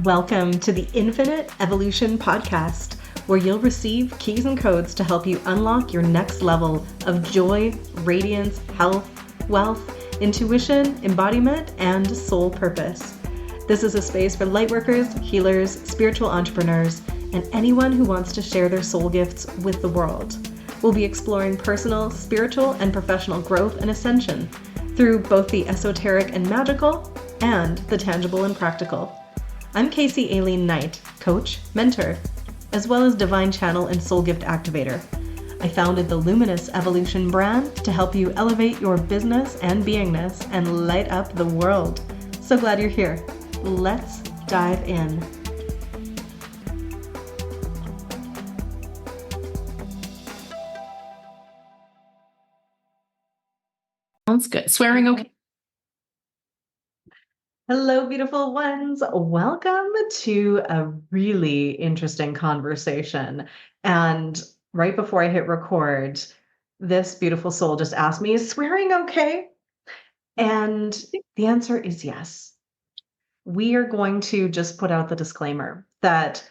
Welcome to the Infinite Evolution Podcast, where you'll receive keys and codes to help you unlock your next level of joy, radiance, health, wealth, intuition, embodiment, and soul purpose. This is a space for lightworkers, healers, spiritual entrepreneurs, and anyone who wants to share their soul gifts with the world. We'll be exploring personal, spiritual, and professional growth and ascension through both the esoteric and magical and the tangible and practical. I'm Casey Aileen Knight, coach, mentor, as well as divine channel and soul gift activator. I founded the Luminous Evolution brand to help you elevate your business and beingness and light up the world. So glad you're here. Let's dive in. Sounds good. Swearing okay? Hello, beautiful ones. Welcome to a really interesting conversation. And right before I hit record, this beautiful soul just asked me, is swearing okay? And the answer is yes. We are going to just put out the disclaimer that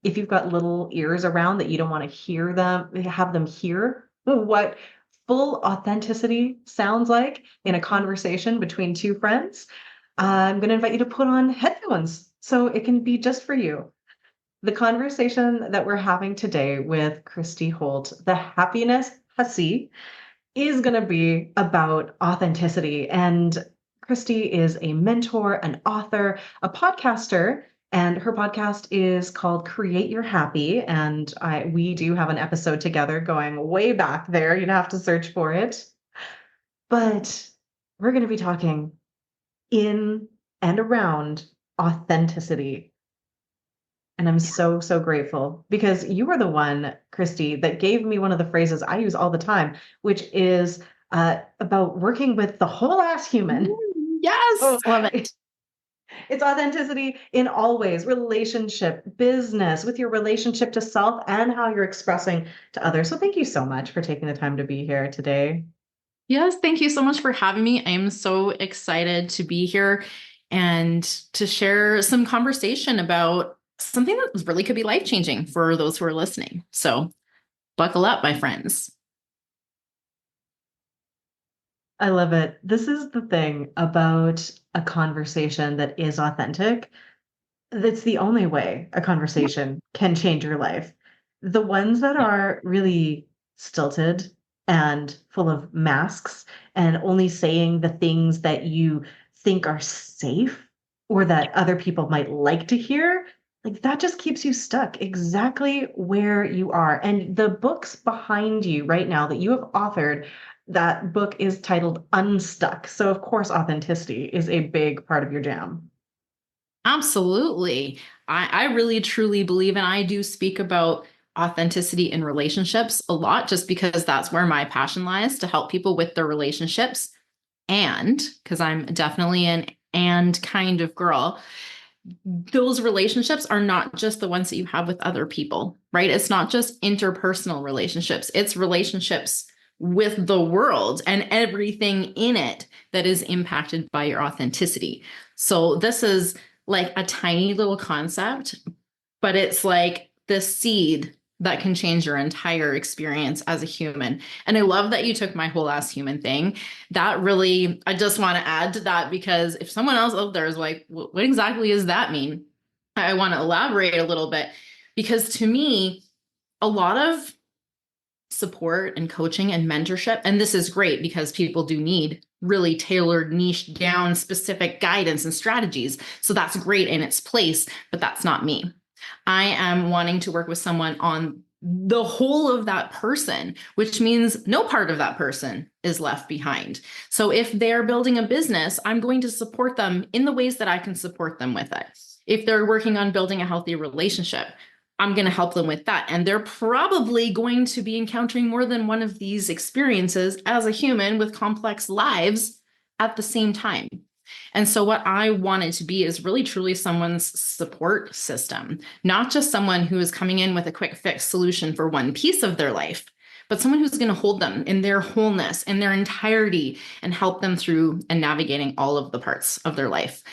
if you've got little ears around that you don't want to hear them, have them hear what full authenticity sounds like in a conversation between two friends, I'm going to invite you to put on headphones so it can be just for you. The conversation that we're having today with Christy Holt, the Happiness Hussy, is going to be about authenticity. And Christy is a mentor, an author, a podcaster, and her podcast is called Create Your Happy. And we do have an episode together going way back there. You'd have to search for it. But we're going to be talking in and around authenticity. And I'm so grateful because you were the one, Christy, that gave me one of the phrases I use all the time, which is about working with the whole ass human. Yes, love it. It's authenticity in all ways, relationship, business, with your relationship to self and how you're expressing to others. So thank you so much for taking the time to be here today. Yes, thank you so much for having me. I am so excited to be here and to share some conversation about something that really could be life-changing for those who are listening. So buckle up, my friends. I love it. This is the thing about a conversation that is authentic. That's the only way a conversation can change your life. The ones that are really stilted and full of masks and only saying the things that you think are safe or that other people might like to hear, like that just keeps you stuck exactly where you are. And the books behind you right now that you have authored, that book is titled Unstuck. So of course, authenticity is a big part of your jam. Absolutely. I really truly believe, and I do speak about authenticity in relationships a lot, just because that's where my passion lies, to help people with their relationships. And because I'm definitely an and kind of girl, those relationships are not just the ones that you have with other people, right? It's not just interpersonal relationships, it's relationships with the world and everything in it that is impacted by your authenticity. So this is like a tiny little concept, but it's like the seed that can change your entire experience as a human. And I love that you took my whole ass human thing. That really, I just want to add to that, because if someone else out there is like, what exactly does that mean? I want to elaborate a little bit, because to me, a lot of support and coaching and mentorship, and this is great because people do need really tailored, niche down specific guidance and strategies. So that's great in its place, but that's not me. I am wanting to work with someone on the whole of that person, which means no part of that person is left behind. So if they're building a business, I'm going to support them in the ways that I can support them with it. If they're working on building a healthy relationship, I'm going to help them with that. And they're probably going to be encountering more than one of these experiences as a human with complex lives at the same time. And so what I wanted to be is really truly someone's support system, not just someone who is coming in with a quick fix solution for one piece of their life, but someone who's going to hold them in their wholeness, in their entirety, and help them through and navigating all of the parts of their life.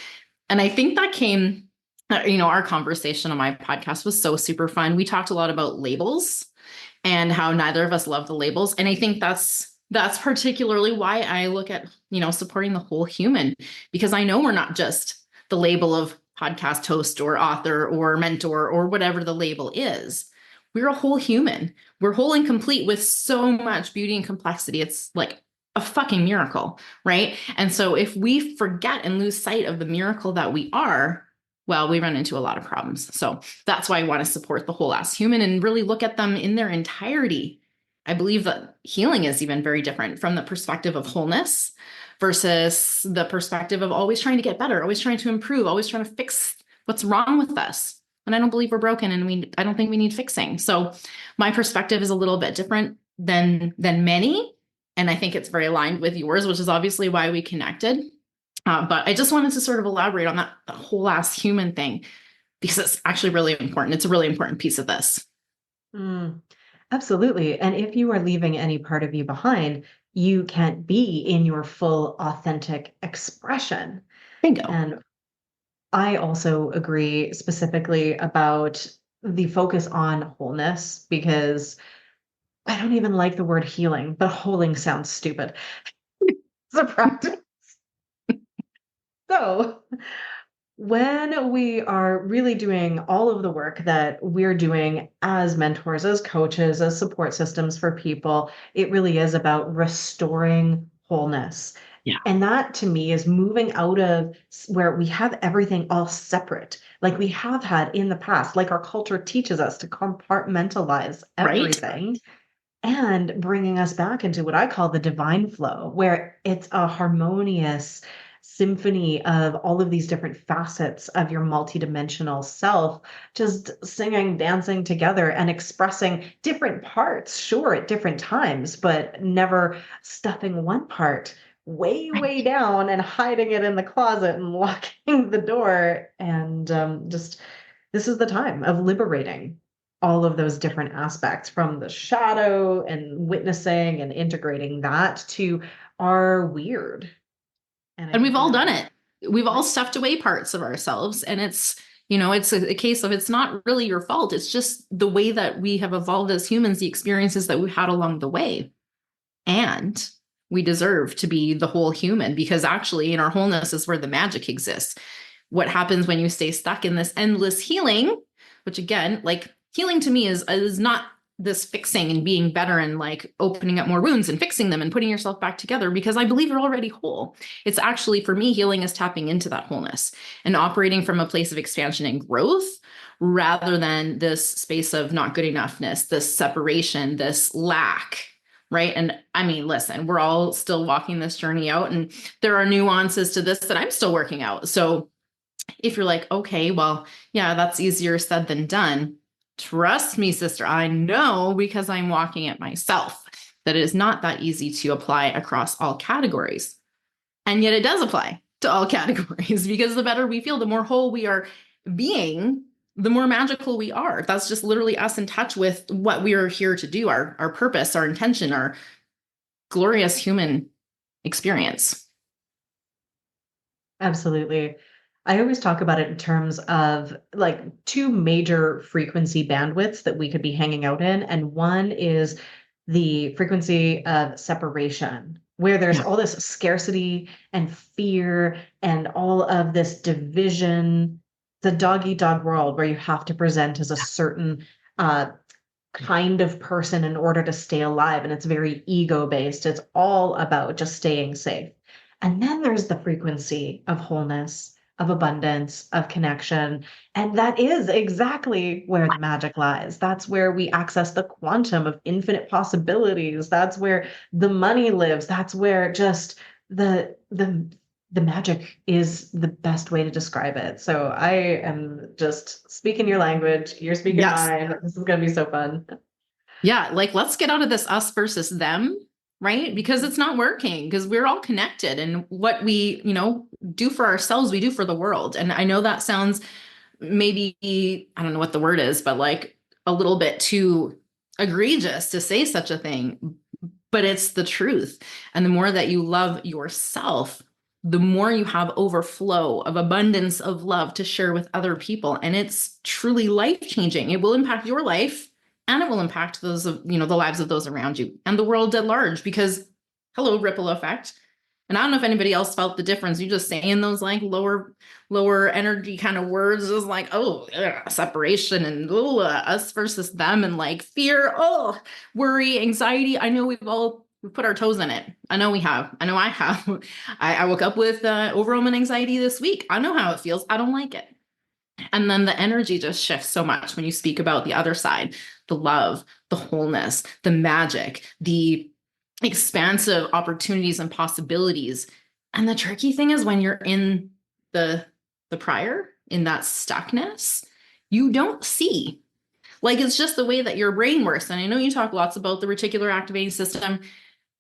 And I think that came Our conversation on my podcast was so super fun. We talked a lot about labels and how neither of us love the labels. And I think that's particularly why I look at, supporting the whole human, because I know we're not just the label of podcast host or author or mentor or whatever the label is. We're a whole human. We're whole and complete with so much beauty and complexity. It's like a fucking miracle, right? And so if we forget and lose sight of the miracle that we are, well, we run into a lot of problems. So that's why I want to support the whole ass human and really look at them in their entirety. I believe that healing is even very different from the perspective of wholeness versus the perspective of always trying to get better, always trying to improve, always trying to fix what's wrong with us. And I don't believe we're broken, and I don't think we need fixing. So my perspective is a little bit different than many. And I think it's very aligned with yours, which is obviously why we connected. But I just wanted to sort of elaborate on that whole ass human thing, because it's actually really important. It's a really important piece of this. Mm, absolutely. And if you are leaving any part of you behind, you can't be in your full authentic expression. Bingo. And I also agree specifically about the focus on wholeness, because I don't even like the word healing, but holding sounds stupid. It's a practice. So when we are really doing all of the work that we're doing as mentors, as coaches, as support systems for people, it really is about restoring wholeness. Yeah. And that to me is moving out of where we have everything all separate, like we have had in the past, like our culture teaches us to compartmentalize Right. everything, and bringing us back into what I call the divine flow, where it's a harmonious symphony of all of these different facets of your multidimensional self, just singing, dancing together, and expressing different parts, sure, at different times, but never stuffing one part way, way down and hiding it in the closet and locking the door. And just this is the time of liberating all of those different aspects, from the shadow and witnessing and integrating that to our weird. And I And think we've all we're done it. We've all right. stuffed away parts of ourselves. And it's a case of it's not really your fault. It's just the way that we have evolved as humans, the experiences that we've had along the way. And we deserve to be the whole human, because actually in our wholeness is where the magic exists. What happens when you stay stuck in this endless healing, which again, like healing to me is not this fixing and being better and like opening up more wounds and fixing them and putting yourself back together, because I believe you're already whole. It's actually, for me, healing is tapping into that wholeness and operating from a place of expansion and growth rather than this space of not good enoughness, this separation, this lack. Right. And I mean, listen, we're all still walking this journey out, and there are nuances to this that I'm still working out. So if you're like, okay, well, yeah, that's easier said than done. Trust me, sister, I know, because I'm walking it myself, that it is not that easy to apply across all categories. And yet it does apply to all categories, because the better we feel, the more whole we are being, the more magical we are. That's just literally us in touch with what we are here to do, our purpose, our intention, our glorious human experience. Absolutely. I always talk about it in terms of like two major frequency bandwidths that we could be hanging out in. And one is the frequency of separation, where there's Yeah. all this scarcity and fear and all of this division, the dog eat dog world where you have to present as a certain uh, kind of person in order to stay alive. And it's very ego based. It's all about just staying safe. And then there's the frequency of wholeness, of abundance, of connection. And that is exactly where the magic lies. That's where we access the quantum of infinite possibilities. That's where the money lives. That's where just the magic is the best way to describe it. So I am just speaking your language. You're speaking Yes. mine. This is going to be so fun. Yeah, like let's get out of this us versus them, right? Because it's not working, because we're all connected, and what we, do for ourselves, we do for the world. And I know that sounds maybe, I don't know what the word is, but like a little bit too egregious to say such a thing, but it's the truth. And the more that you love yourself, the more you have overflow of abundance of love to share with other people. And it's truly life-changing. It will impact your life, and it will impact those of, the lives of those around you and the world at large, because hello, ripple effect. And I don't know if anybody else felt the difference. You just saying those like lower energy kind of words, just like, oh, separation and us versus them, and like fear, oh, worry, anxiety. I know we've put our toes in it. I know we have. I know I have. I woke up with overwhelming anxiety this week. I know how it feels. I don't like it. And then the energy just shifts so much when you speak about the other side, the love, the wholeness, the magic, the expansive opportunities and possibilities. And the tricky thing is when you're in the prior, in that stuckness, you don't see. Like, it's just the way that your brain works. And I know you talk lots about the reticular activating system,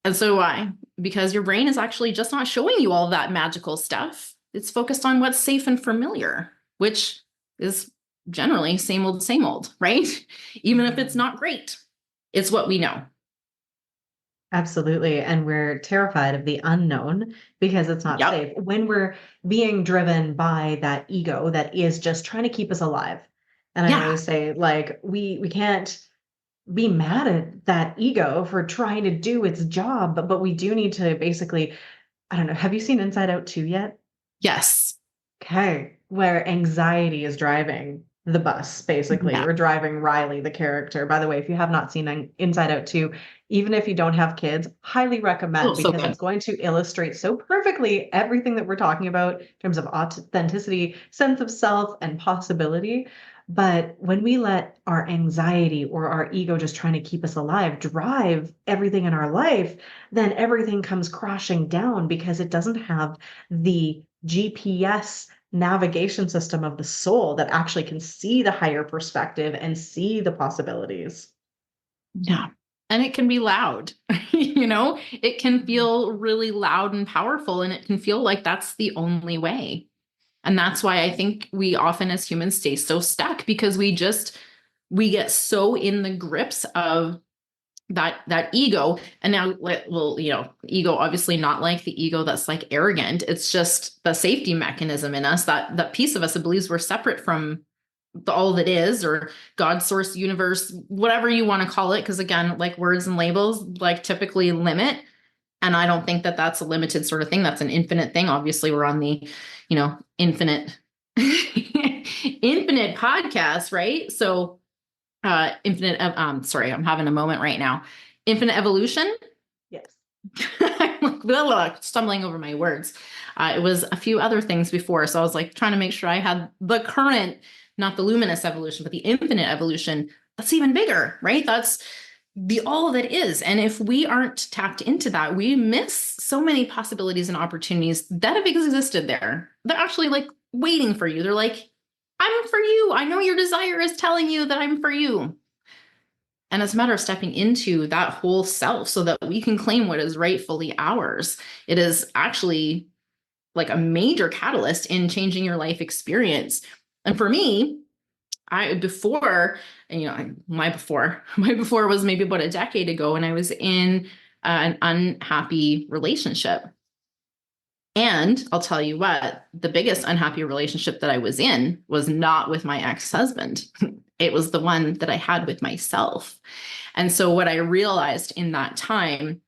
and so do I, because your brain is actually just not showing you all that magical stuff. It's focused on what's safe and familiar, which is generally same old, right? Even if it's not great, it's what we know. Absolutely. And we're terrified of the unknown because it's not Yep. safe. When we're being driven by that ego that is just trying to keep us alive. And I Yeah. always say, like, we can't be mad at that ego for trying to do its job, but we do need to basically, I don't know, have you seen Inside Out 2 yet? Yes. Okay, where anxiety is driving the bus, basically, Yeah. or driving Riley, the character. By the way, if you have not seen Inside Out 2, even if you don't have kids, highly Oh, recommend so because good. it's going to illustrate so perfectly everything that we're talking about in terms of authenticity, sense of self, and possibility. But when we let our anxiety or our ego just trying to keep us alive drive everything in our life, then everything comes crashing down because it doesn't have the GPS navigation system of the soul that actually can see the higher perspective and see the possibilities. Yeah. And it can be loud, it can feel really loud and powerful, and it can feel like that's the only way. And that's why I think we often as humans stay so stuck, because we get so in the grips of that ego. And now, well, ego, obviously not like the ego that's like arrogant. It's just the safety mechanism in us, that piece of us that believes we're separate from all that is, or God, source, universe, whatever you want to call it. Because again, like, words and labels like typically limit. And I don't think that that's a limited sort of thing. That's an infinite thing. Obviously, we're on the, infinite, infinite podcast, right? So, infinite, sorry, I'm having a moment right now. Infinite evolution. Yes. I'm like, blah, blah, stumbling over my words. It was a few other things before. So I was like trying to make sure I had the current, not the luminous evolution, but the infinite evolution. That's even bigger, right? That's the all that is. And if we aren't tapped into that, we miss so many possibilities and opportunities that have existed there. They're actually like waiting for you. They're like, I'm for you. I know your desire is telling you that I'm for you. And it's a matter of stepping into that whole self so that we can claim what is rightfully ours. It is actually like a major catalyst in changing your life experience. And for me, I before, and my before, my before was maybe about a decade ago, and I was in an unhappy relationship. And I'll tell you what, the biggest unhappy relationship that I was in was not with my ex-husband. It was the one that I had with myself. And so what I realized in that time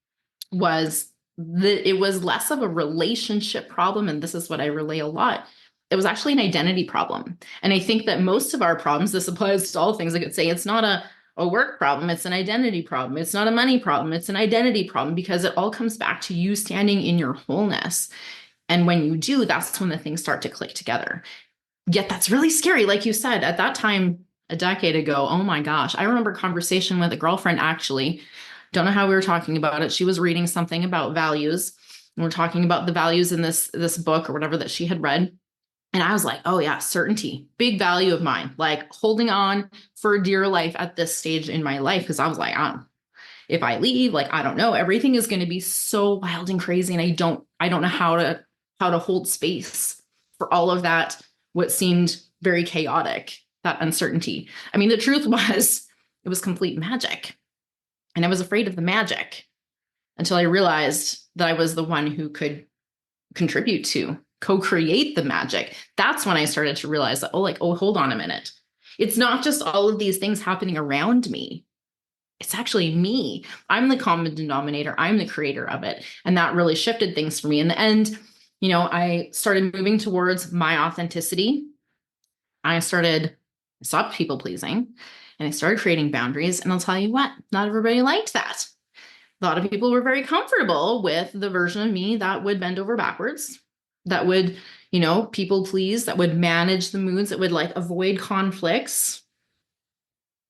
was that it was less of a relationship problem. And this is what I relay a lot. It was actually an identity problem. And I think that most of our problems, this applies to all things. I could say it's not a work problem, it's an identity problem. It's not a money problem, it's an identity problem, because it all comes back to you standing in your wholeness. And when you do, that's when the things start to click together. Yet that's really scary. Like you said, at that time, a decade ago, oh my gosh, I remember a conversation with a girlfriend, actually. Don't know how we were talking about it. She was reading something about values. And we're talking about the values in this book or whatever that she had read. And I was like, oh yeah, certainty, big value of mine, like holding on for dear life at this stage in my life. Cause I was like, if I leave, like, I don't know, everything is going to be so wild and crazy. And I don't know how to hold space for all of that, what seemed very chaotic, that uncertainty. I mean, the truth was, it was complete magic. And I was afraid of the magic until I realized that I was the one who could contribute to, co-create the magic. That's when I started to realize that, oh, hold on a minute. It's not just all of these things happening around me. It's actually me. I'm the common denominator. I'm the creator of it. And that really shifted things for me. In the end, I started moving towards my authenticity. I stopped people pleasing, and I started creating boundaries. And I'll tell you what, not everybody liked that. A lot of people were very comfortable with the version of me that would bend over backwards, that would, people please, that would manage the moods, that would like avoid conflicts.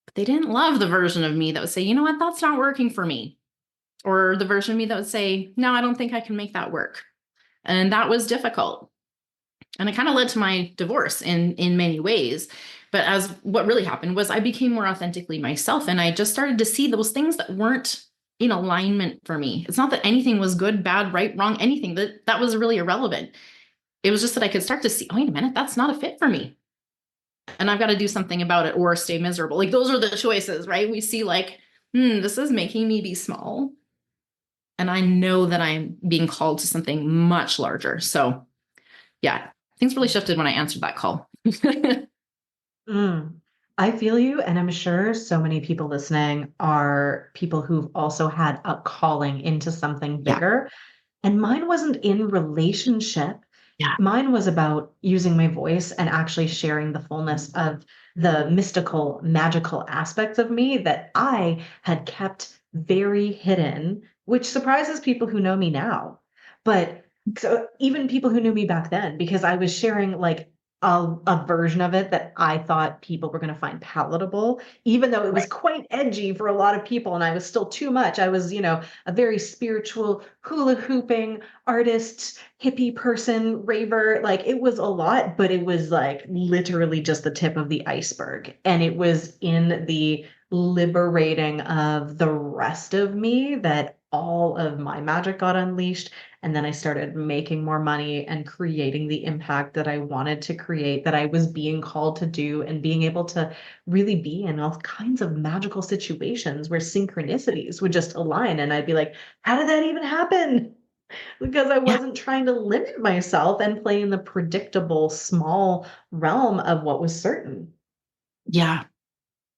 But they didn't love the version of me that would say, you know what, that's not working for me. Or the version of me that would say, no, I don't think I can make that work. And that was difficult. And it kind of led to my divorce in many ways. But as what really happened was I became more authentically myself. And I just started to see those things that weren't in alignment for me. It's not that anything was good, bad, right, wrong, anything. That was really irrelevant. It was just that I could start to see, oh, wait a minute, that's not a fit for me. And I've got to do something about it or stay miserable. Like those are the choices, right? We see like, this is making me be small. And I know that I'm being called to something much larger. So yeah, things really shifted when I answered that call. Mm. I feel you, and I'm sure so many people listening are people who've also had a calling into something Yeah. bigger. And mine wasn't in relationship. Yeah. Mine was about using my voice and actually sharing the fullness of the mystical, magical aspects of me that I had kept very hidden, which surprises people who know me now. But so even people who knew me back then, because I was sharing like a version of it that I thought people were going to find palatable, even though it was quite edgy for a lot of people. And I was still too much. I was, a very spiritual hula hooping artist, hippie person, raver. Like it was a lot, but it was like literally just the tip of the iceberg. And it was in the liberating of the rest of me that all of my magic got unleashed. And then I started making more money and creating the impact that I wanted to create, that I was being called to do, and being able to really be in all kinds of magical situations where synchronicities would just align. And I'd be like, how did that even happen? Because I Yeah. wasn't trying to limit myself and play in the predictable, small realm of what was certain. Yeah.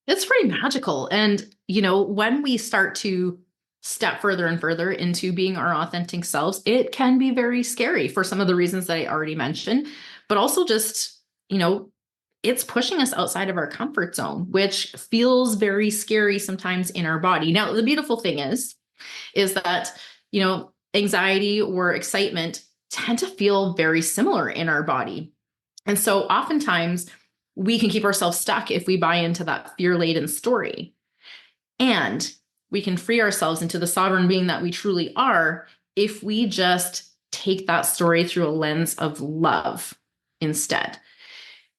It's pretty magical. And, when we start to step further and further into being our authentic selves, it can be very scary for some of the reasons that I already mentioned, but also just, it's pushing us outside of our comfort zone, which feels very scary sometimes in our body. Now, the beautiful thing is that, anxiety or excitement tend to feel very similar in our body. And so oftentimes we can keep ourselves stuck if we buy into that fear-laden story. And we can free ourselves into the sovereign being that we truly are if we just take that story through a lens of love instead.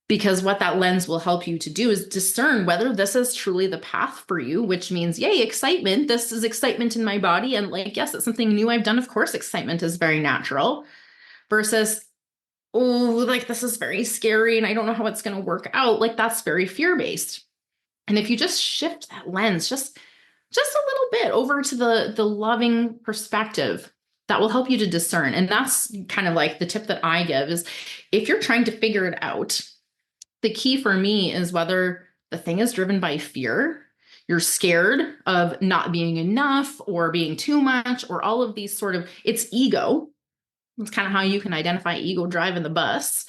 Because what that lens will help you to do is discern whether this is truly the path for you, which means, yay, excitement. This is excitement in my body. And like, yes, it's something new I've done. Of course, excitement is very natural versus, oh, like this is very scary and I don't know how it's going to work out. Like that's very fear-based. And if you just shift that lens just a little bit over to the loving perspective, that will help you to discern. And that's kind of like the tip that I give is if you're trying to figure it out, the key for me is whether the thing is driven by fear, you're scared of not being enough or being too much, or all of these it's ego. It's kind of how you can identify ego driving the bus,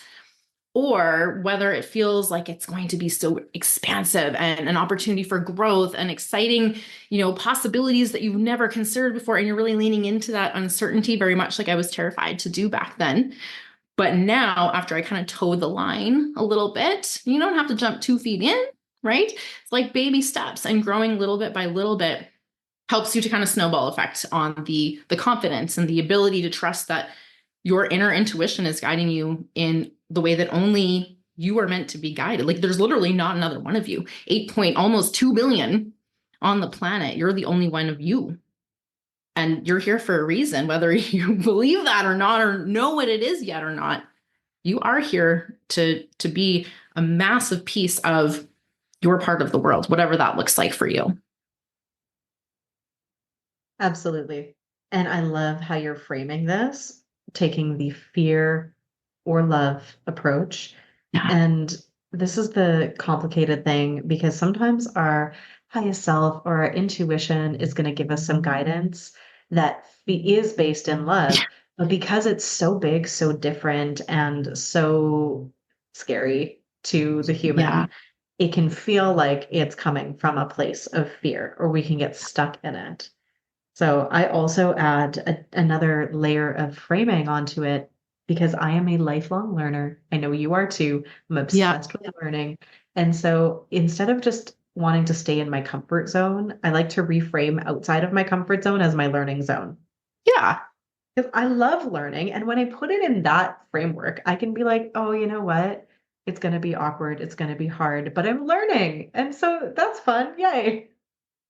or whether it feels like it's going to be so expansive and an opportunity for growth and exciting, possibilities that you've never considered before. And you're really leaning into that uncertainty very much like I was terrified to do back then. But now, after I kind of toe the line a little bit, you don't have to jump 2 feet in, right? It's like baby steps, and growing little bit by little bit helps you to kind of snowball effect on the confidence and the ability to trust that your inner intuition is guiding you in the way that only you are meant to be guided. Like there's literally not another one of you. Almost 2 billion on the planet. You're the only one of you. And you're here for a reason, whether you believe that or not, or know what it is yet or not. You are here to be a massive piece of your part of the world, whatever that looks like for you. Absolutely. And I love how you're framing this taking the fear or love approach. Yeah. And this is the complicated thing because sometimes our highest self or our intuition is going to give us some guidance that is based in love. But because it's so big, so different, and so scary to the Yeah. human, it can feel like it's coming from a place of fear, or we can get stuck in it. So I also add another layer of framing onto it because I am a lifelong learner. I know you are too. I'm Yeah. obsessed with learning. And so instead of just wanting to stay in my comfort zone, I like to reframe outside of my comfort zone as my learning zone. Yeah. Because I love learning. And when I put it in that framework, I can be like, oh, you know what? It's going to be awkward. It's going to be hard, but I'm learning. And so that's fun. Yay.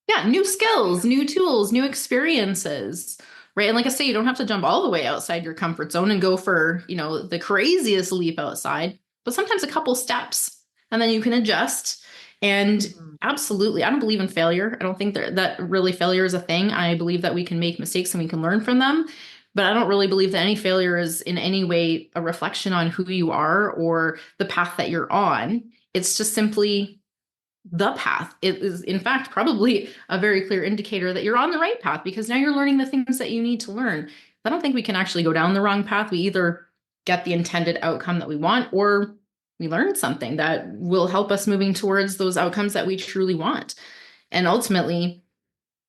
Yeah, new skills, new tools, new experiences, right? And like I say, you don't have to jump all the way outside your comfort zone and go for, the craziest leap outside, but sometimes a couple steps and then you can adjust. And Mhm. absolutely, I don't believe in failure. I don't think that really failure is a thing. I believe that we can make mistakes and we can learn from them. But I don't really believe that any failure is in any way a reflection on who you are or the path that you're on. It's just simply the path. It is, in fact, probably a very clear indicator that you're on the right path because now you're learning the things that you need to learn. I don't think we can actually go down the wrong path. We either get the intended outcome that we want or we learn something that will help us moving towards those outcomes that we truly want. And ultimately,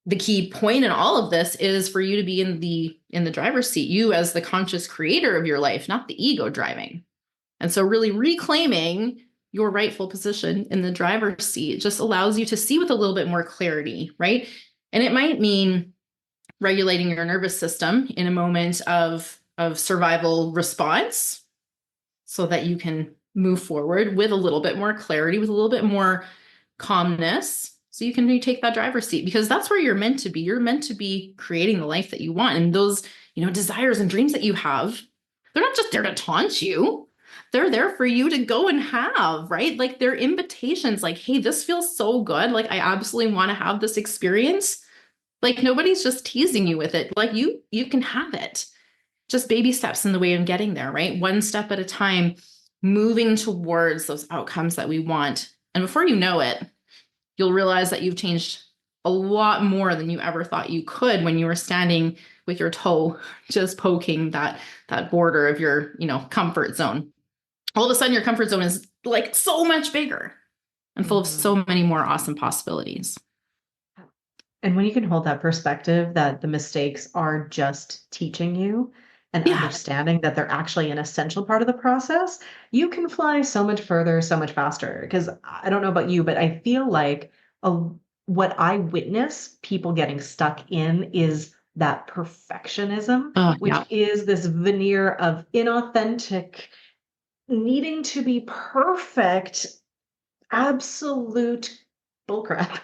the key point in all of this is for you to be in the driver's seat, you as the conscious creator of your life, not the ego driving. And so, really reclaiming your rightful position in the driver's seat just allows you to see with a little bit more clarity, right? And it might mean regulating your nervous system in a moment of survival response so that you can move forward with a little bit more clarity, with a little bit more calmness. So you can retake that driver's seat because that's where you're meant to be. You're meant to be creating the life that you want. And those, desires and dreams that you have, they're not just there to taunt you. They're there for you to go and have, right? Like they're invitations like, hey, this feels so good. Like I absolutely want to have this experience. Like nobody's just teasing you with it. Like you can have it. Just baby steps in the way of getting there, right? One step at a time, moving towards those outcomes that we want. And before you know it, you'll realize that you've changed a lot more than you ever thought you could when you were standing with your toe just poking that border of your, comfort zone. All of a sudden your comfort zone is like so much bigger and full of Mhm. so many more awesome possibilities. And when you can hold that perspective that the mistakes are just teaching you and Yeah. understanding that they're actually an essential part of the process, you can fly so much further, so much faster. Because I don't know about you, but I feel like a, what I witness people getting stuck in is that perfectionism, Oh, which yeah. is this veneer of inauthentic, needing to be perfect, absolute bullcrap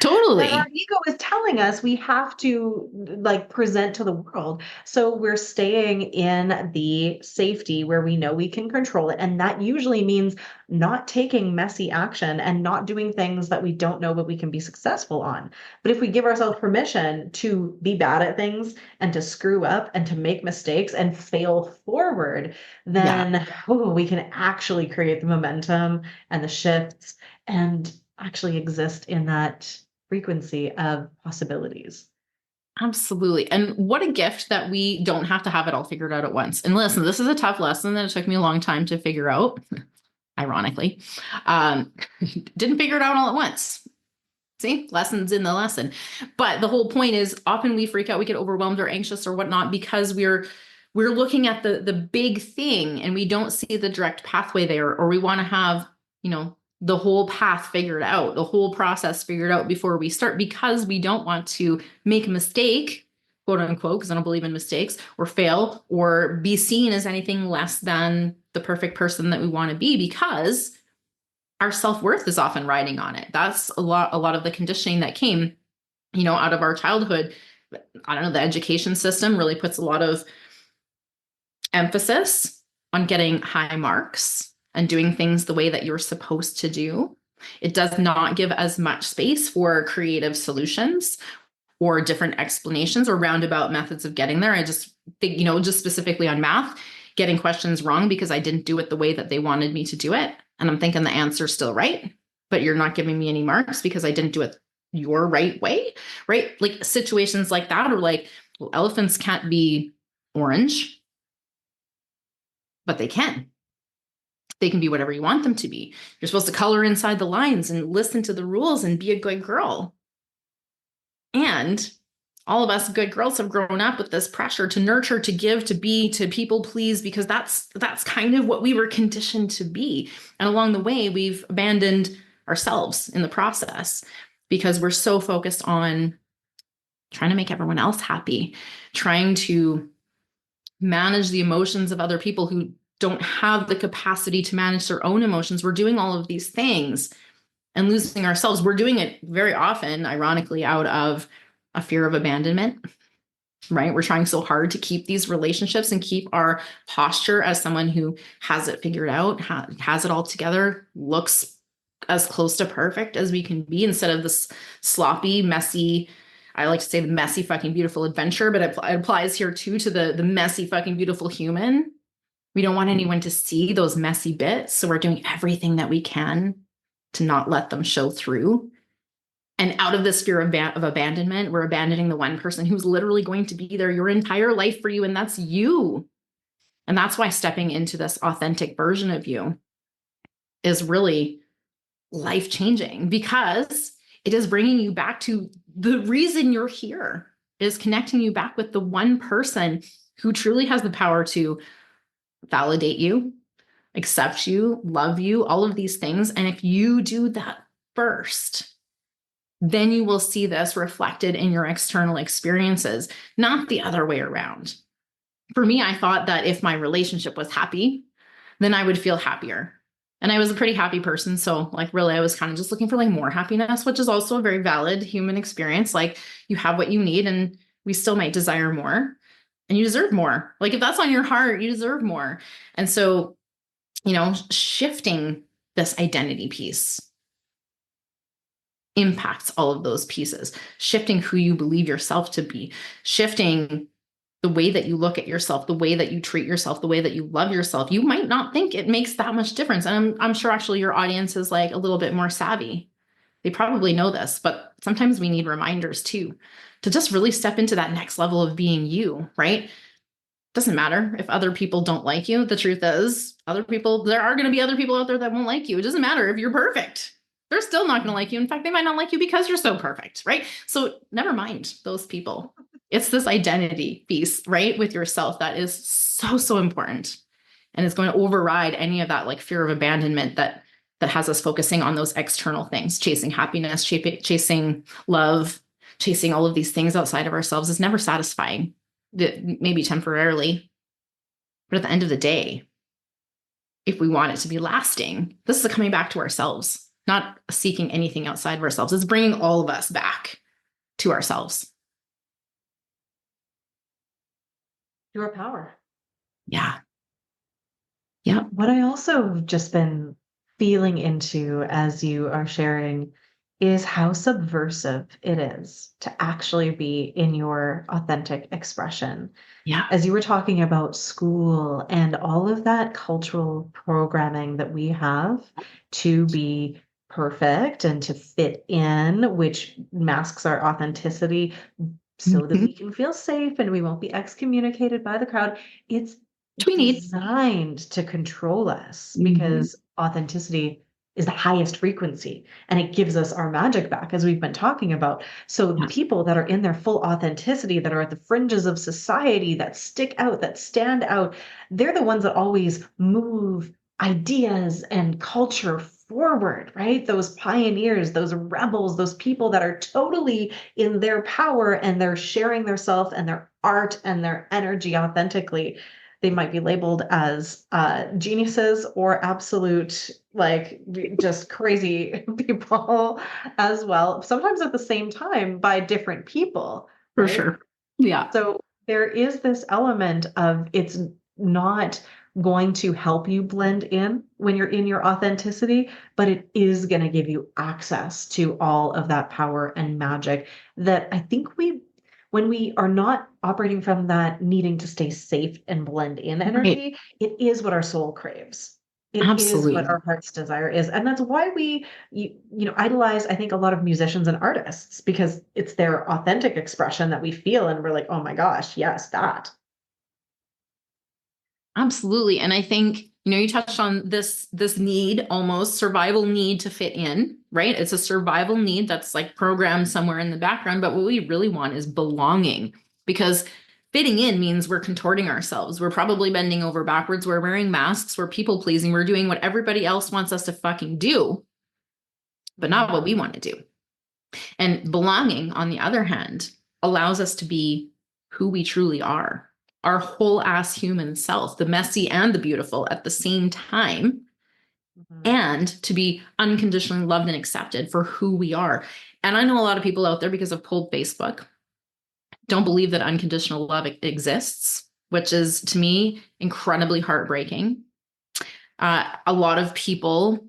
that our Totally. ego is telling us we have to like present to the world. So we're staying in the safety where we know we can control it. And that usually means not taking messy action and not doing things that we don't know but we can be successful on. But if we give ourselves permission to be bad at things and to screw up and to make mistakes and fail forward, Yeah. then we can actually create the momentum and the shifts and actually exist in that frequency of possibilities. Absolutely. And what a gift that we don't have to have it all figured out at once. And listen, this is a tough lesson that it took me a long time to figure out, ironically. Um, didn't figure it out all at once. See, lessons in the lesson. But the whole point is often we freak out, we get overwhelmed or anxious or whatnot because we're looking at the big thing and we don't see the direct pathway there, or we want to have, the whole path figured out, the whole process figured out before we start because we don't want to make a mistake, quote unquote, because I don't believe in mistakes, or fail or be seen as anything less than the perfect person that we want to be because our self-worth is often riding on it. That's a lot of the conditioning that came, out of our childhood. I don't know, the education system really puts a lot of emphasis on getting high marks and doing things the way that you're supposed to do. It does not give as much space for creative solutions or different explanations or roundabout methods of getting there. I just think, just specifically on math, getting questions wrong because I didn't do it the way that they wanted me to do it. And I'm thinking the answer's still right, but you're not giving me any marks because I didn't do it your right way, right? Like situations like that, or like, well, elephants can't be orange, but they can. They can be whatever you want them to be. You're supposed to color inside the lines and listen to the rules and be a good girl. And all of us good girls have grown up with this pressure to nurture, to give, to be, to people please, because that's kind of what we were conditioned to be. And along the way, we've abandoned ourselves in the process because we're so focused on trying to make everyone else happy, trying to manage the emotions of other people who don't have the capacity to manage their own emotions. We're doing all of these things and losing ourselves. We're doing it very often, ironically, out of a fear of abandonment, right? We're trying so hard to keep these relationships and keep our posture as someone who has it figured out, has it all together, looks as close to perfect as we can be, instead of this sloppy, messy, I like to say the messy fucking beautiful adventure, but it applies here too to the messy fucking beautiful human. We don't want anyone to see those messy bits. So we're doing everything that we can to not let them show through. And out of this fear of abandonment, we're abandoning the one person who's literally going to be there your entire life for you. And that's you. And that's why stepping into this authentic version of you is really life-changing, because it is bringing you back to the reason you're here. It is connecting you back with the one person who truly has the power to validate you, accept you, love you, all of these things. And if you do that first, then you will see this reflected in your external experiences, not the other way around. For me, I thought that if my relationship was happy, then I would feel happier. And I was a pretty happy person. So like really, I was kind of just looking for like more happiness, which is also a very valid human experience. Like you have what you need and we still might desire more, and you deserve more. Like if that's on your heart, you deserve more. And so, shifting this identity piece impacts all of those pieces, shifting who you believe yourself to be, shifting the way that you look at yourself, the way that you treat yourself, the way that you love yourself. You might not think it makes that much difference. And I'm sure actually your audience is like a little bit more savvy. They probably know this, but sometimes we need reminders too, to just really step into that next level of being you, right? Doesn't matter if other people don't like you. The truth is, there are going to be other people out there that won't like you. It doesn't matter if you're perfect. They're still not going to like you. In fact, they might not like you because you're so perfect, right? So never mind those people. It's this identity piece, right, with yourself that is so, so important. And it's going to override any of that like fear of abandonment that has us focusing on those external things, chasing happiness, chasing love, chasing all of these things outside of ourselves is never satisfying, maybe temporarily. But at the end of the day, if we want it to be lasting, this is coming back to ourselves, not seeking anything outside of ourselves. It's bringing all of us back to ourselves. Your power. Yeah. Yeah. What I also have just been feeling into as you are sharing is how subversive it is to actually be in your authentic expression. Yeah. As you were talking about school and all of that cultural programming that we have to be perfect and to fit in, which masks our authenticity so that we can feel safe and we won't be excommunicated by the crowd. It's We need. designed to control us because authenticity is the highest frequency and it gives us our magic back, as we've been talking about. So the people that are in their full authenticity, that are at the fringes of society, that stick out, that stand out, they're the ones that always move ideas and culture forward, right? Those pioneers, those rebels, those people that are totally in their power and they're sharing their self and their art and their energy authentically. They might be labeled as geniuses or absolute, like, just crazy people as well, sometimes at the same time by different people. For Right? sure. Yeah. So there is this element of it's not going to help you blend in when you're in your authenticity, but it is going to give you access to all of that power and magic that I think when we are not operating from that needing to stay safe and blend in Right. energy, it is what our soul craves. It is what Absolutely. our heart's desire is. And that's why we idolize, I think, a lot of musicians and artists because it's their authentic expression that we feel. And we're like, oh my gosh, yes, that. Absolutely. And I think, you touched on this need, almost survival need to fit in, right? It's a survival need that's like programmed somewhere in the background, but what we really want is belonging, because fitting in means we're contorting ourselves. We're probably bending over backwards, we're wearing masks, we're people pleasing, we're doing what everybody else wants us to fucking do, but not what we want to do. And belonging, on the other hand, allows us to be who we truly are, our whole ass human self, the messy and the beautiful at the same time, Mhm. and to be unconditionally loved and accepted for who we are. And I know a lot of people out there, because of cold Facebook, don't believe that unconditional love exists, which is to me incredibly heartbreaking. A lot of people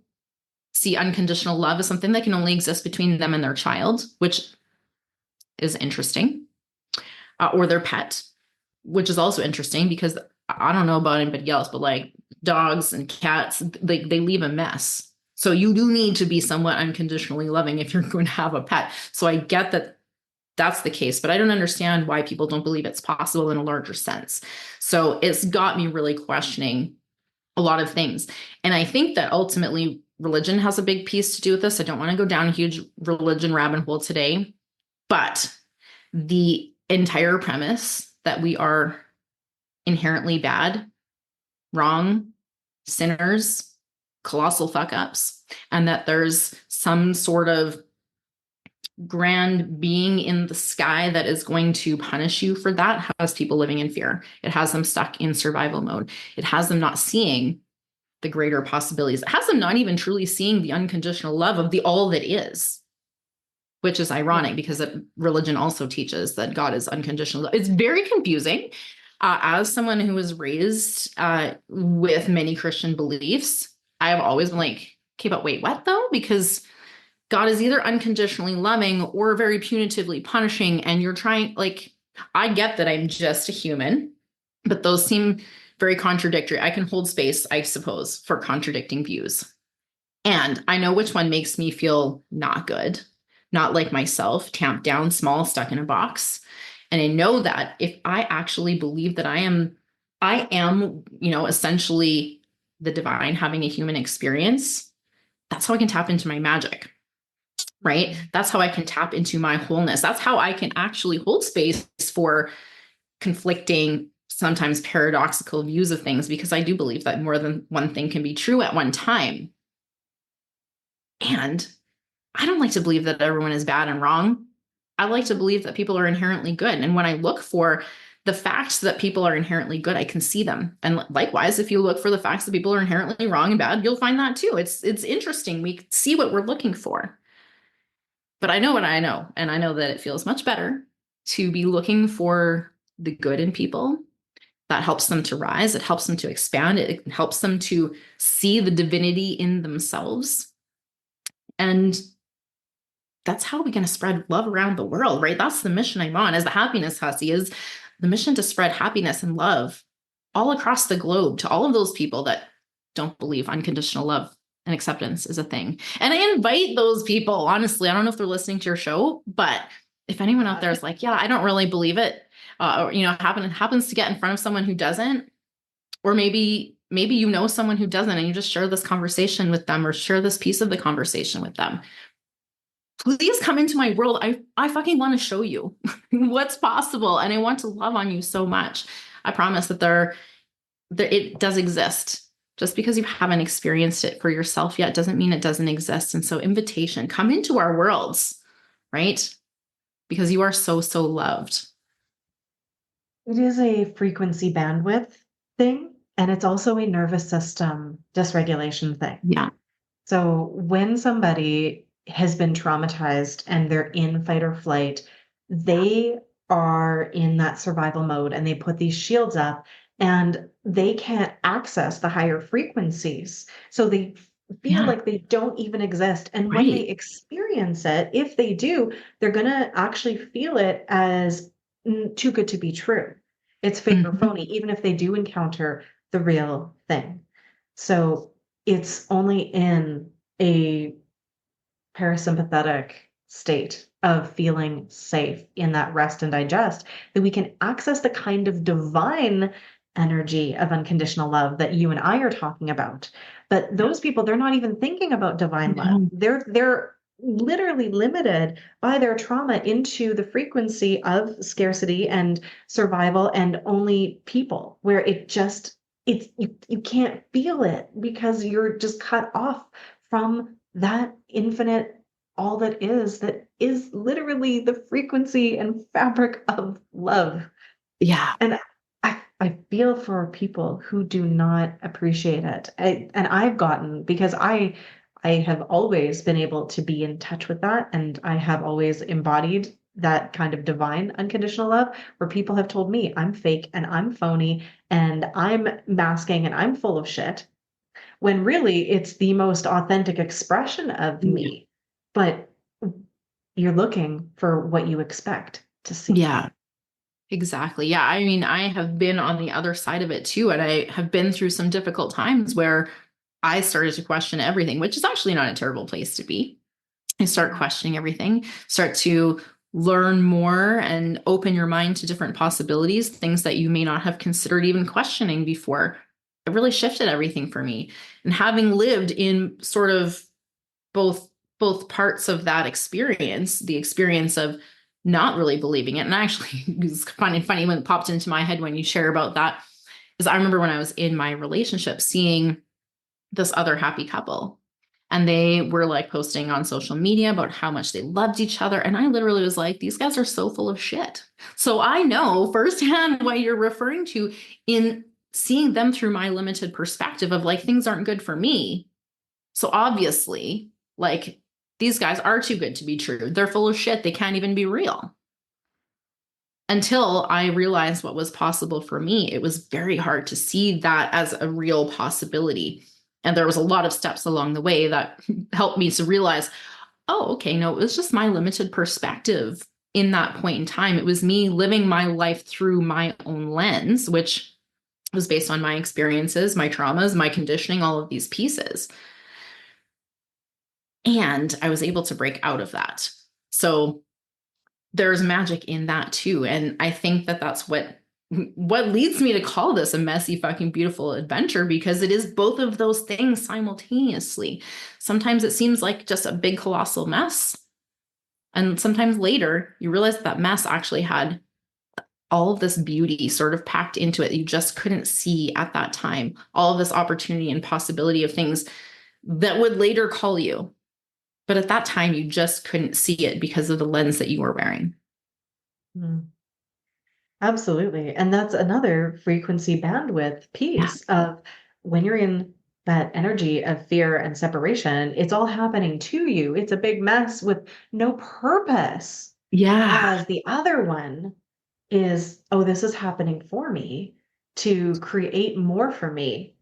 see unconditional love as something that can only exist between them and their child, which is interesting, or their pet, which is also interesting because I don't know about anybody else, but like dogs and cats, they leave a mess. So you do need to be somewhat unconditionally loving if you're going to have a pet. So I get that that's the case, but I don't understand why people don't believe it's possible in a larger sense. So it's got me really questioning a lot of things. And I think that ultimately religion has a big piece to do with this. I don't want to go down a huge religion rabbit hole today, but the entire premise that we are inherently bad, wrong, sinners, colossal fuck ups, and that there's some sort of grand being in the sky that is going to punish you for that has people living in fear. It has them stuck in survival mode. It has them not seeing the greater possibilities. It has them not even truly seeing the unconditional love of the all that is, which is Yeah. ironic because religion also teaches that God is unconditional. It's very confusing. As someone who was raised with many Christian beliefs, I have always been like, okay, but wait, what though? Because God is either unconditionally loving or very punitively punishing. And you're trying, like, I get that I'm just a human, but those seem very contradictory. I can hold space, I suppose, for contradicting views. And I know which one makes me feel not good, not like myself, tamped down, small, stuck in a box. And I know that if I actually believe that I am, essentially the divine having a human experience, that's how I can tap into my magic, right? Mhm. That's how I can tap into my wholeness. That's how I can actually hold space for conflicting, sometimes paradoxical views of things, because I do believe that more than one thing can be true at one time. And I don't like to believe that everyone is bad and wrong. I like to believe that people are inherently good. And when I look for the facts that people are inherently good, I can see them. And likewise, if you look for the facts that people are inherently wrong and bad, you'll find that too. It's interesting. We see what we're looking for. But I know what I know, and I know that it feels much better to be looking for the good in people. That helps them to rise, it helps them to expand, it helps them to see the divinity in themselves. And that's how we're going to spread love around the world, right? That's the mission I'm on as the happiness hussy, is the mission to spread happiness and love all across the globe to all of those people that don't believe unconditional love and acceptance is a thing. And I invite those people, honestly, I don't know if they're listening to your show, but if anyone out there is like, yeah, I don't really believe it, or, happens to get in front of someone who doesn't, or maybe someone who doesn't, and you just share this conversation with them or share this piece of the conversation with them, please come into my world. I fucking want to show you what's possible. And I want to love on you so much. I promise that it does exist. Just because you haven't experienced it for yourself yet doesn't mean it doesn't exist. And so invitation, come into our worlds, right? Because you are so, so loved. It is a frequency bandwidth thing, and it's also a nervous system dysregulation thing. Yeah. So when somebody has been traumatized and they're in fight or flight, they are in that survival mode and they put these shields up and they can't access the higher frequencies. So they feel Yeah. like they don't even exist. And when they Right. experience it, if they do, they're going to actually feel it as too good to be true. It's fake or Mhm. phony, even if they do encounter the real thing. So it's only in a parasympathetic state of feeling safe in that rest and digest that we can access the kind of divine energy of unconditional love that you and I are talking about. But Yeah. those people, they're not even thinking about divine love. No. They're literally limited by their trauma into the frequency of scarcity and survival and only people where you can't feel it because you're just cut off from that infinite all that is literally the frequency and fabric of love. Yeah. And I feel for people who do not appreciate it. And I've gotten, because I have always been able to be in touch with that, and I have always embodied that kind of divine unconditional love where people have told me I'm fake and I'm phony and I'm masking and I'm full of shit, when really it's the most authentic expression of Yeah. me. But you're looking for what you expect to see. Yeah. Exactly. Yeah. I mean, I have been on the other side of it too. And I have been through some difficult times where I started to question everything, which is actually not a terrible place to be. You start questioning everything, start to learn more and open your mind to different possibilities, things that you may not have considered even questioning before. It really shifted everything for me. And having lived in sort of both both parts of that experience, the experience of not really believing it, and actually it's funny when it popped into my head when you share about that, is I remember when I was in my relationship seeing this other happy couple, and they were like posting on social media about how much they loved each other. And I literally was like, these guys are so full of shit. So I know firsthand what you're referring to in seeing them through my limited perspective of like, things aren't good for me. So obviously, like, these guys are too good to be true. They're full of shit. They can't even be real. Until I realized what was possible for me, it was very hard to see that as a real possibility. And there was a lot of steps along the way that helped me to realize, oh, okay, no, it was just my limited perspective in that point in time. It was me living my life through my own lens, which was based on my experiences, my traumas, my conditioning, all of these pieces. And I was able to break out of that. So there's magic in that too. And I think that that's what leads me to call this a messy fucking beautiful adventure, because it is both of those things simultaneously. Sometimes it seems like just a big colossal mess, and sometimes later you realize that mess actually had all of this beauty sort of packed into it you just couldn't see at that time, all of this opportunity and possibility of things that would later call you, but at that time you just couldn't see it because of the lens that you were wearing. Mm, absolutely. And that's another frequency bandwidth Yeah. piece of when you're in that energy of fear and separation, it's all happening to you. It's a big mess with no purpose. Yeah. Whereas the other one is, oh, this is happening for me to create more for me.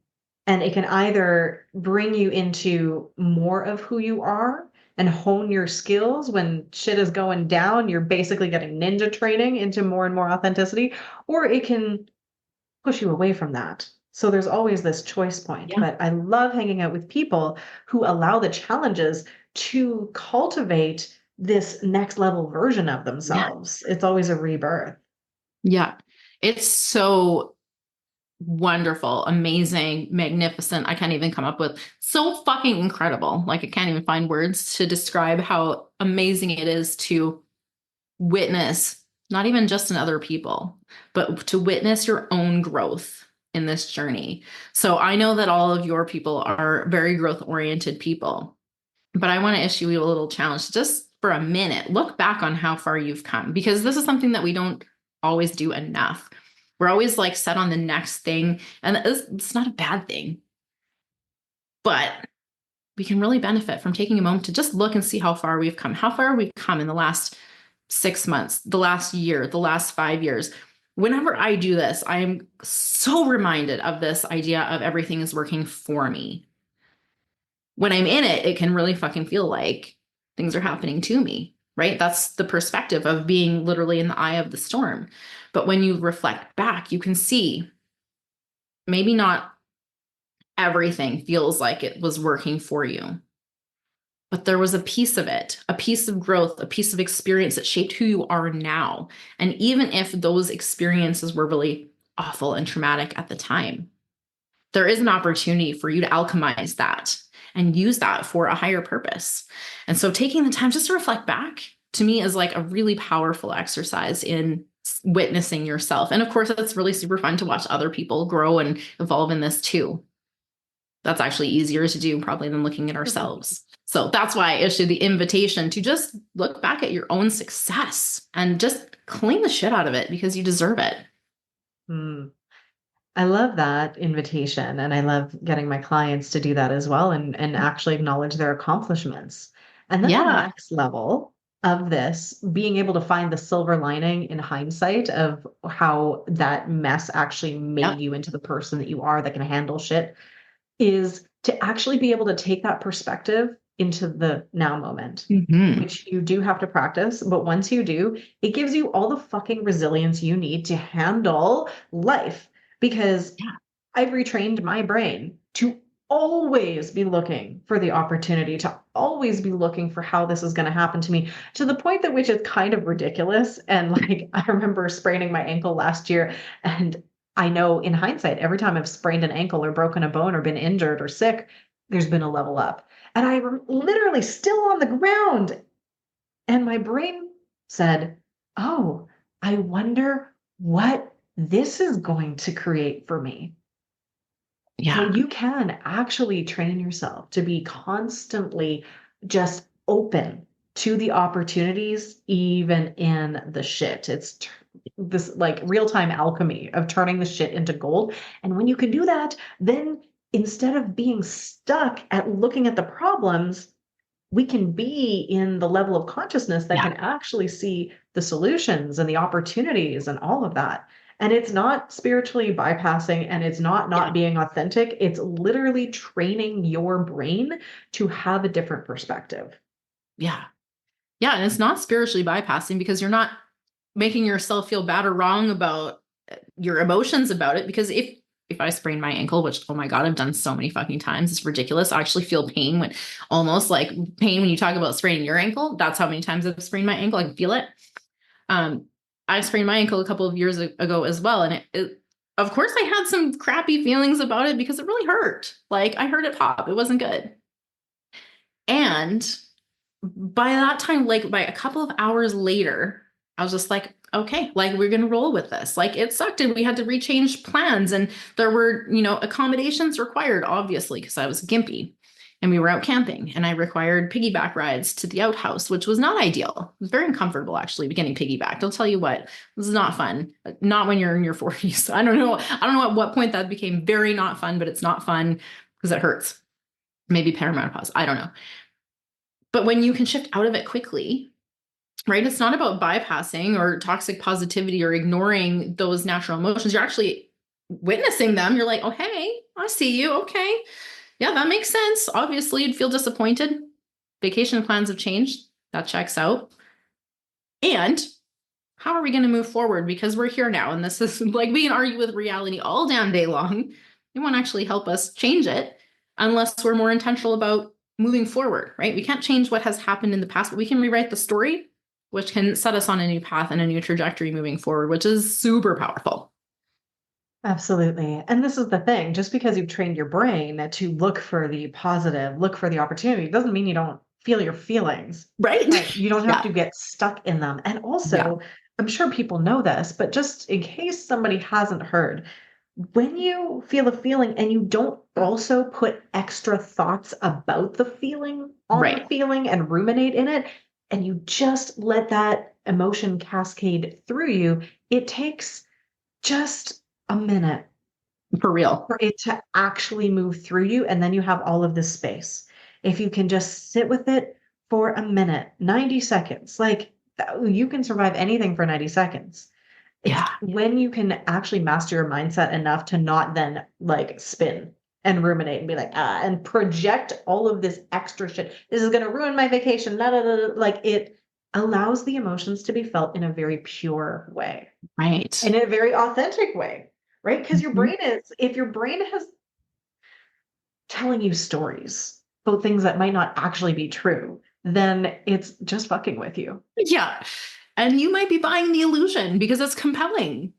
And it can either bring you into more of who you are and hone your skills when shit is going down. You're basically getting ninja training into more and more authenticity, or it can push you away from that. So there's always this choice point. Yeah. But I love hanging out with people who allow the challenges to cultivate this next level version of Yeah. themselves. It's always a rebirth. Yeah. It's so wonderful, amazing, magnificent. I can't even come up with so fucking incredible. Like, I can't even find words to describe how amazing it is to witness, not even just in other people, but to witness your own growth in this journey. So I know that all of your people are very growth oriented people, but I want to issue you a little challenge just for a minute. Look back on how far you've come, because this is something that we don't always do enough. We're always like set on the next thing, and it's not a bad thing, but we can really benefit from taking a moment to just look and see how far we've come. How far we've come in the last 6 months, the last year, the last 5 years. whenever I do this, I am so reminded of this idea of everything is working for me. When I'm in it, it can really fucking feel like things are happening to me, right? That's the perspective of being literally in the eye of the storm. But when you reflect back, you can see maybe not everything feels like it was working for you, but there was a piece of it, a piece of growth, a piece of experience that shaped who you are now. And even if those experiences were really awful and traumatic at the time, there is an opportunity for you to alchemize that and use that for a higher purpose. And so taking the time just to reflect back to me is like a really powerful exercise in witnessing yourself. And of course, it's really super fun to watch other people grow and evolve in this too. That's actually easier to do probably than looking at ourselves. So that's why I issued the invitation to just look back at your own success and just clean the shit out of it because you deserve it. Hmm. I love that invitation, and I love getting my clients to do that as well and actually acknowledge their accomplishments. And then the Yeah. next level of this, being able to find the silver lining in hindsight of how that mess actually made Yep. you into the person that you are that can handle shit, is to actually be able to take that perspective into the now moment, Hmm. which you do have to practice. But once you do, it gives you all the fucking resilience you need to handle life. Because Yeah. I've retrained my brain to always be looking for the opportunity, to always be looking for how this is going to happen to me, to the point that which is kind of ridiculous. And like, I remember spraining my ankle last year, and I know in hindsight, every time I've sprained an ankle or broken a bone or been injured or sick, there's been a level up. And literally still on the ground. And my brain said, oh, I wonder what this is going to create for me. So Yeah. you can actually train yourself to be constantly just open to the opportunities, even in the shit. This like real-time alchemy of turning the shit into gold. And when you can do that, then instead of being stuck at looking at the problems, we can be in the level of consciousness that Yeah. can actually see the solutions and the opportunities and all of that. And it's not spiritually bypassing, and it's not Yeah. being authentic. It's literally training your brain to have a different perspective. Yeah. Yeah. And it's not spiritually bypassing because you're not making yourself feel bad or wrong about your emotions about it. Because if I sprain my ankle, which oh my God, I've done so many fucking times, it's ridiculous. I actually feel pain when almost like pain when you talk about spraining your ankle. That's how many times I've sprained my ankle. I can feel it. Um, I sprained my ankle a couple of years ago as well. And of course I had some crappy feelings about it because it really hurt. Like I heard it pop. It wasn't good. And by that time, like by a couple of hours later, I was just like, okay, like we're gonna roll with this. Like it sucked, and we had to rechange plans, and there were, accommodations required, obviously, because I was gimpy. And we were out camping, and I required piggyback rides to the outhouse, which was not ideal. It was very uncomfortable, actually, getting piggybacked. I'll tell you what, this is not fun. Not when you're in your 40s. I don't know. I don't know at what point that became very not fun, but it's not fun because it hurts. Maybe perimenopause. I don't know. But when you can shift out of it quickly, right? It's not about bypassing or toxic positivity or ignoring those natural emotions. You're actually witnessing them. You're like, oh, hey, I see you. Okay. Yeah, that makes sense. Obviously, you'd feel disappointed. Vacation plans have changed. That checks out. And how are we going to move forward? Because we're here now. And this is like we can argue with reality all damn day long. It won't actually help us change it unless we're more intentional about moving forward, right? We can't change what has happened in the past, but we can rewrite the story, which can set us on a new path and a new trajectory moving forward, which is super powerful. Absolutely. And this is the thing, just because you've trained your brain to look for the positive, look for the opportunity, doesn't mean you don't feel your feelings, Right? right? You don't have Yeah. to get stuck in them. And Yeah. also, I'm sure people know this, but just in case somebody hasn't heard, when you feel a feeling and you don't also put extra thoughts about the feeling on the Right. feeling and ruminate in it, and you just let that emotion cascade through you, it takes just a minute For real. for it to actually move through you. And then you have all of this space. If you can just sit with it for a minute, 90 seconds, like you can survive anything for 90 seconds. It's Yeah. when you can actually master your mindset enough to not then like spin and ruminate and be like, and project all of this extra shit. This is going to ruin my vacation. La, la, la, la. Like it allows the emotions to be felt in a very pure way Right. and in a very authentic way, right? Because your Mhm. brain is, if your brain has telling you stories about things that might not actually be true, then it's just fucking with you. Yeah. And you might be buying the illusion because it's compelling.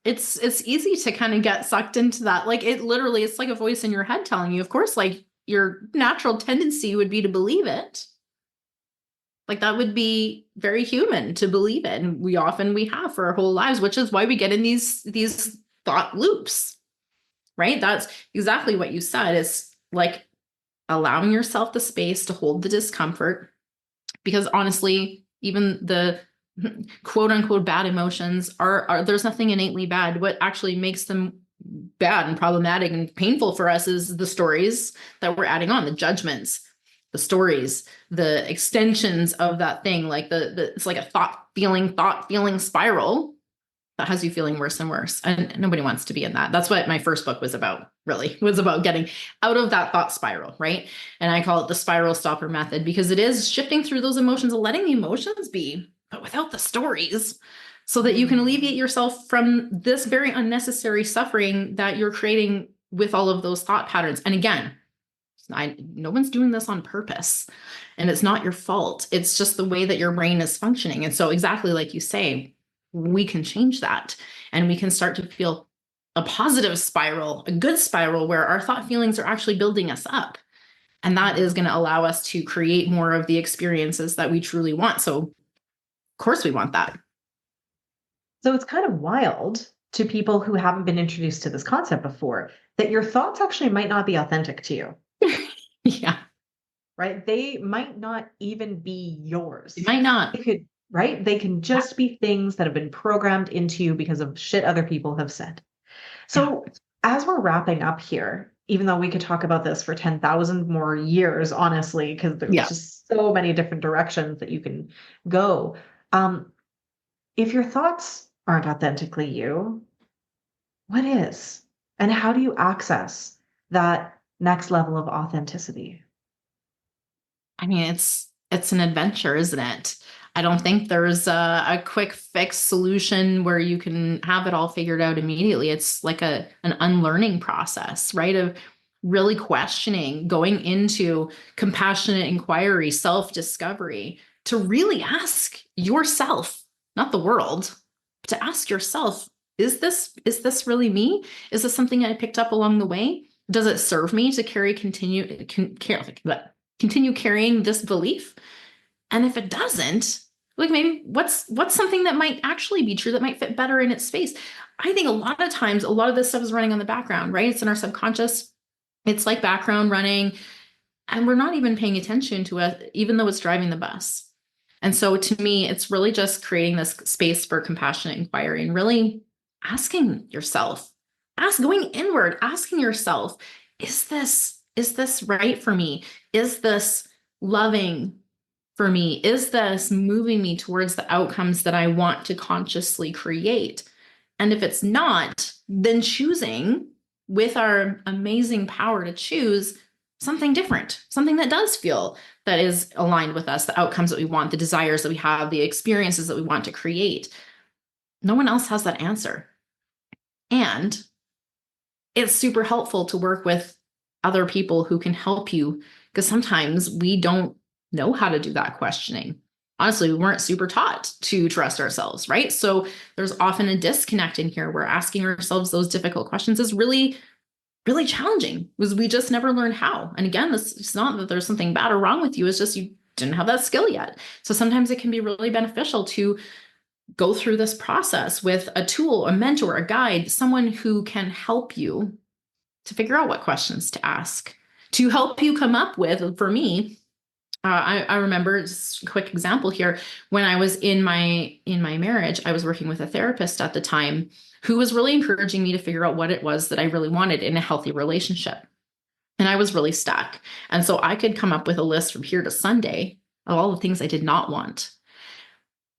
It's easy to kind of get sucked into that. Like it literally, it's like a voice in your head telling you, of course, like your natural tendency would be to believe it. Like that would be very human to believe it. And we have for our whole lives, which is why we get in these thought loops, right? That's exactly what you said. Is like allowing yourself the space to hold the discomfort. Because honestly, even the quote unquote bad emotions are there's nothing innately bad. What actually makes them bad and problematic and painful for us is the stories that we're adding on, the judgments, the stories, the extensions of that thing. Like the it's like a thought feeling spiral that has you feeling worse and worse. And nobody wants to be in that. That's what my first book was about, really, was about getting out of that thought spiral, right? And I call it the spiral stopper method because it is shifting through those emotions and letting the emotions be, but without the stories, so that you can alleviate yourself from this very unnecessary suffering that you're creating with all of those thought patterns. And again, no one's doing this on purpose and it's not your fault. It's just the way that your brain is functioning. And so exactly like you say, we can change that and we can start to feel a positive spiral, a good spiral where our thought feelings are actually building us up. And that is going to allow us to create more of the experiences that we truly want. So, of course, we want that. So it's kind of wild to people who haven't been introduced to this concept before that your thoughts actually might not be authentic to you, Yeah, right? They might not even be it yours. might not. They could, right? They can Yeah, just be things that have been programmed into you because of shit other people have said. yeah, So as we're wrapping up here, even though we could talk about this for 10,000 more years, honestly, because there's yeah. just so many different directions that you can go. Um, if your thoughts aren't authentically you, what is? And how do you access that next level of authenticity? I mean, it's an adventure, isn't it? I don't think there's a quick fix solution where you can have it all figured out immediately. It's like an unlearning process, right? Of really questioning, going into compassionate inquiry, self-discovery, to really ask yourself, not the world, but to ask yourself, is this really me? Is this something I picked up along the way? Does it serve me to continue carrying this belief? And if it doesn't, like maybe what's something that might actually be true that might fit better in its space? I think a lot of times a lot of this stuff is running on the background, right? It's in our subconscious. It's like background running, and we're not even paying attention to it, even though it's driving the bus. And so to me, it's really just creating this space for compassionate inquiry and really asking yourself, going inward, asking yourself, is this right for me? Is this loving for me? Is this moving me towards the outcomes that I want to consciously create? And if it's not, then choosing with our amazing power to choose something different, something that does feel that is aligned with us, the outcomes that we want, the desires that we have, the experiences that we want to create. No one else has that answer. And it's super helpful to work with other people who can help you because sometimes we don't know how to do that questioning. Honestly, we weren't super taught to trust ourselves, right? So there's often a disconnect in here where asking ourselves those difficult questions is really, really challenging because we just never learned how. And again, this it's not that there's something bad or wrong with you, it's just you didn't have that skill yet. So sometimes it can be really beneficial to go through this process with a tool, a mentor, a guide, someone who can help you to figure out what questions to ask, to help you come up with, for me, I remember just a quick example here. When I was in my marriage, I was working with a therapist at the time who was really encouraging me to figure out what it was that I really wanted in a healthy relationship. And I was really stuck. And so I could come up with a list from here to Sunday of all the things I did not want.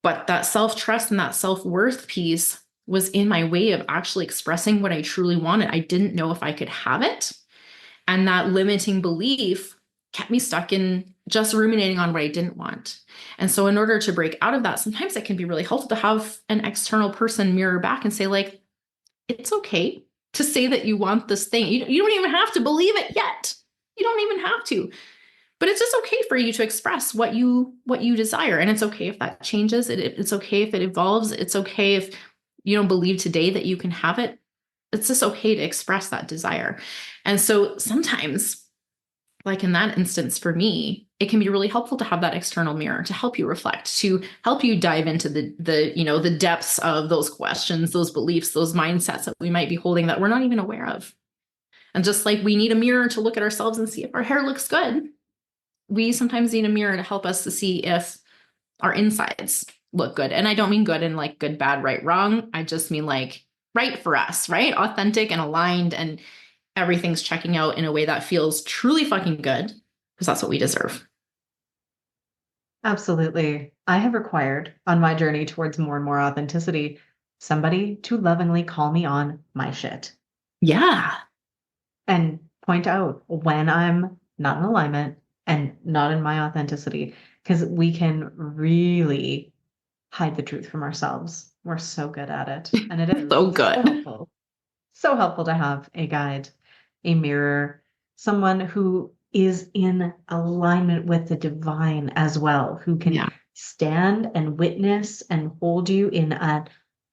But that self-trust and that self-worth piece was in my way of actually expressing what I truly wanted. I didn't know if I could have it. And that limiting belief kept me stuck in just ruminating on what I didn't want. And so in order to break out of that, sometimes it can be really helpful to have an external person mirror back and say, like, it's okay to say that you want this thing. You don't even have to believe it yet. You don't even have to. But it's just okay for you to express what you desire. And it's okay if that changes. It's okay if it evolves. It's okay if you don't believe today that you can have it. It's just okay to express that desire. And so sometimes, like in that instance for me, it can be really helpful to have that external mirror to help you reflect, to help you dive into the depths of those questions, those beliefs, those mindsets that we might be holding that we're not even aware of. And just like we need a mirror to look at ourselves and see if our hair looks good, we sometimes need a mirror to help us to see if our insides look good. And I don't mean good in like good, bad, right, wrong. I just mean like right for us, right? Authentic and aligned, and everything's checking out in a way that feels truly fucking good, because that's what we deserve. Absolutely. I have required on my journey towards more and more authenticity somebody to lovingly call me on my shit Yeah, and point out when I'm not in alignment and not in my authenticity, because we can really hide the truth from ourselves. We're so good at it. And it is so so good. helpful. So helpful to have a guide, a mirror, someone who is in alignment with the divine as well, who can Yeah. stand and witness and hold you in a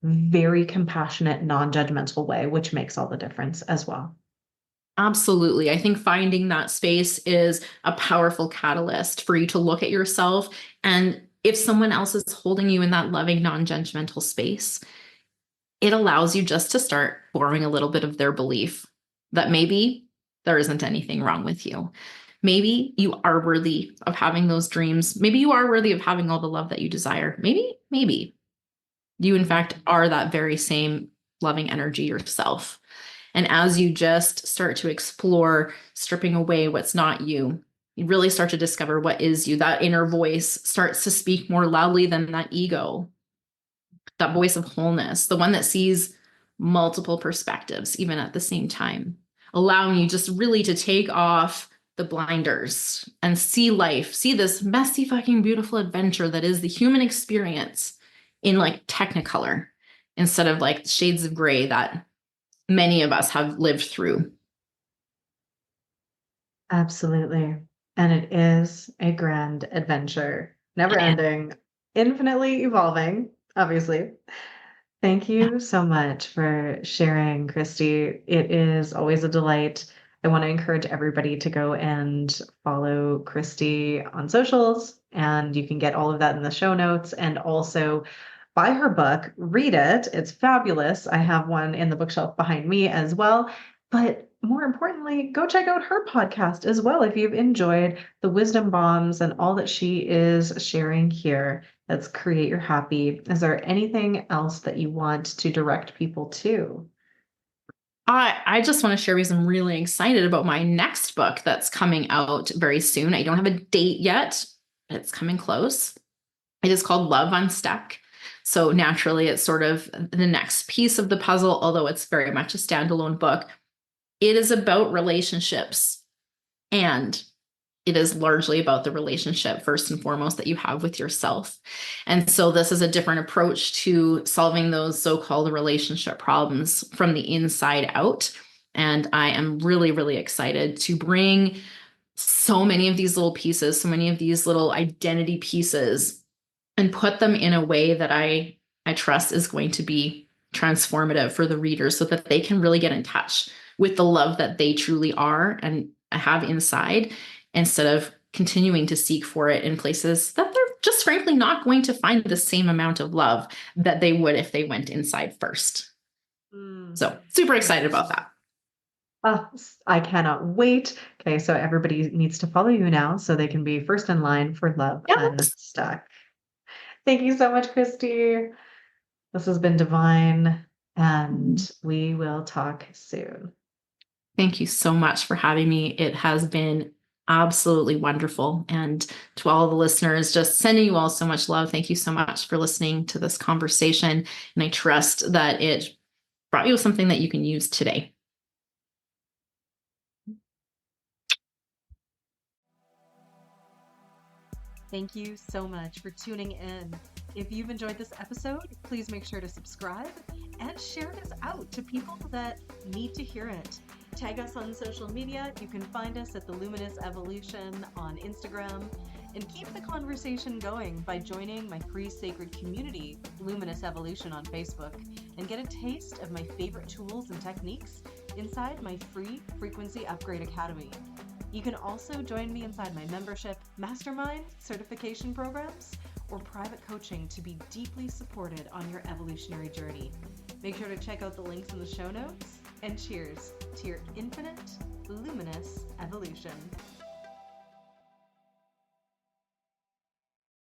very compassionate, non-judgmental way, which makes all the difference as well. Absolutely. I think finding that space is a powerful catalyst for you to look at yourself. And if someone else is holding you in that loving, non judgmental space, it allows you just to start forming a little bit of their belief that maybe there isn't anything wrong with you. Maybe you are worthy of having those dreams. Maybe you are worthy of having all the love that you desire. Maybe you, in fact, are that very same loving energy yourself. And as you just start to explore stripping away what's not you, you really start to discover what is you. That inner voice starts to speak more loudly than that ego, that voice of wholeness, the one that sees multiple perspectives, even at the same time, allowing you just really to take off the blinders and see life, see this messy, fucking beautiful adventure that is the human experience in like technicolor instead of like shades of gray that many of us have lived through. Absolutely. And it is a grand adventure, never ending, infinitely evolving, obviously. Thank Yeah. you so much for sharing, Christy. It is always a delight. I want to encourage everybody to go and follow Christy on socials, and you can get all of that in the show notes, and also buy her book, read it. It's fabulous. I have one in the bookshelf behind me as well. But more importantly, go check out her podcast as well if you've enjoyed the wisdom bombs and all that she is sharing here. Let's create your happy. Is there anything else that you want to direct people to? I just want to share because I'm really excited about my next book that's coming out very soon. I don't have a date yet, but it's coming close. It is called Love Unstuck. So naturally, it's sort of the next piece of the puzzle, although it's very much a standalone book. It is about relationships, and it is largely about the relationship, first and foremost, that you have with yourself. And so this is a different approach to solving those so-called relationship problems from the inside out. And I am really, really excited to bring so many of these little pieces, so many of these little identity pieces, and put them in a way that I trust is going to be transformative for the readers so that they can really get in touch with the love that they truly are and have inside, instead of continuing to seek for it in places that they're just frankly not going to find the same amount of love that they would if they went inside first. Mm. So super excited about that. Oh, I cannot wait. Okay, so everybody needs to follow you now so they can be first in line for Love Yes. Unstuck. Thank you so much, Christy. This has been divine, and we will talk soon. Thank you so much for having me. It has been Absolutely wonderful. And to all the listeners, just sending you all so much love. Thank you so much for listening to this conversation. And I trust that it brought you something that you can use today. Thank you so much for tuning in. If you've enjoyed this episode, please make sure to subscribe and share this out to people that need to hear it. Tag us on social media. You can find us at the Luminous Evolution on Instagram. And keep the conversation going by joining my free sacred community, Luminous Evolution, on Facebook, and get a taste of my favorite tools and techniques inside my free Frequency Upgrade Academy. You can also join me inside my membership, mastermind, certification programs, or private coaching to be deeply supported on your evolutionary journey. Make sure to check out the links in the show notes, and cheers to your infinite, luminous evolution.